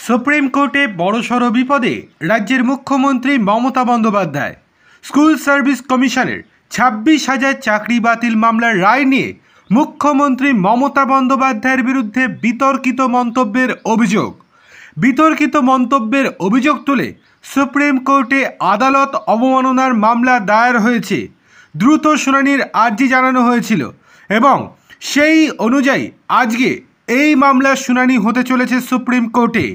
Supreme কোর্টে বড়সড় বিপদে রাজ্যের মুখ্যমন্ত্রী মমতা বন্দ্যোপাধ্যায়। স্কুল সার্ভিস কমিশনের 26,000 চাকরি বাতিল মামলার রায় নিয়ে মুখ্যমন্ত্রী মমতা বন্দ্যোপাধ্যায়ের বিরুদ্ধে বিতর্কিত মন্তব্যের অভিযোগ তুলে সুপ্রিম কোর্টে আদালত অবমাননার মামলা দায়ের হয়েছে। দ্রুত শুনানির আর্জি জানানো হয়েছিল এবং সেই অনুযায়ী আজকে এই মামলার শুনানি হতে চলেছে সুপ্রিম কোর্টে।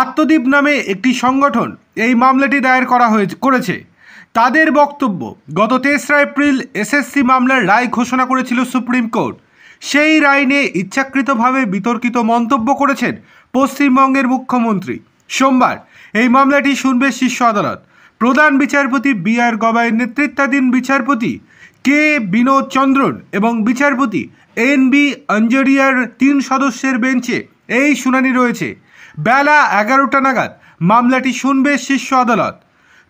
আত্মদ্বীপ নামে একটি সংগঠন এই মামলাটি দায়ের করেছে। তাদের বক্তব্য, গত 3রা এপ্রিল এসএসসি মামলার রায় ঘোষণা করেছিল সুপ্রিম কোর্ট। সেই রায় নিয়ে ইচ্ছাকৃতভাবে বিতর্কিত মন্তব্য করেছেন পশ্চিমবঙ্গের মুখ্যমন্ত্রী। সোমবার এই মামলাটি শুনবে শীর্ষ আদালত। প্রধান বিচারপতি বি.আর. গবাইয়ের নেতৃত্বাধীন বিচারপতি কে বিনোদ চন্দ্রন এবং বিচারপতি এন.বি. আঞ্জরিয়ার 3 সদস্যের বেঞ্চে এই শুনানি রয়েছে। বেলা 11টা নাগাদ মামলাটি শুনবে শীর্ষ আদালত।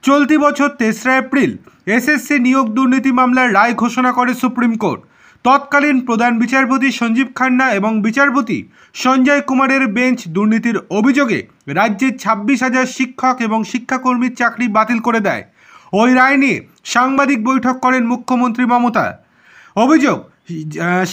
চলতি বছর 3রা এপ্রিল এসএসসি নিয়োগ দুর্নীতি মামলার রায় ঘোষণা করে সুপ্রিম কোর্ট। তৎকালীন প্রধান বিচারপতি সঞ্জীব খান্না এবং বিচারপতি সঞ্জয় কুমারের বেঞ্চ দুর্নীতির অভিযোগে রাজ্যের 26,000 শিক্ষক এবং শিক্ষাকর্মীর চাকরি বাতিল করে দেয়। ওই রায় নিয়ে সাংবাদিক বৈঠক করেন মুখ্যমন্ত্রী মমতা। অভিযোগ,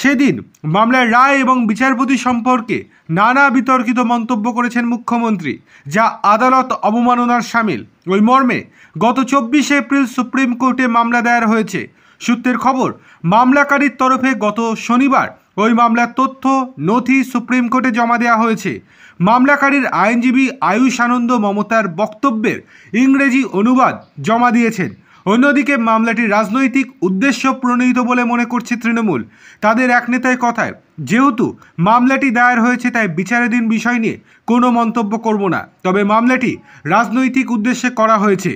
সেদিন মামলার রায় এবং বিচারপতি সম্পর্কে নানা বিতর্কিত মন্তব্য করেছেন মুখ্যমন্ত্রী, যা আদালত অবমাননার শামিল। ওই মর্মে গত 24 এপ্রিল সুপ্রিম কোর্টে মামলা দায়ের হয়েছে। সূত্রের খবর, মামলাকারীর তরফে গত শনিবার ওই মামলার তথ্য নথি সুপ্রিম কোর্টে জমা দেওয়া হয়েছে। মামলাকারীর আইনজীবী আয়ুষ আনন্দ মমতার বক্তব্যের ইংরেজি অনুবাদ জমা দিয়েছেন। অন্যদিকে মামলাটি রাজনৈতিক উদ্দেশ্য প্রণোদিত বলে মনে করছে তৃণমূল। তাদের এক নেতার কথায়, যেহেতু মামলাটি দায়ের হয়েছে তাই বিচারাধীন বিষয় নিয়ে কোনো মন্তব্য করব না, তবে মামলাটি রাজনৈতিক উদ্দেশ্যে করা হয়েছে।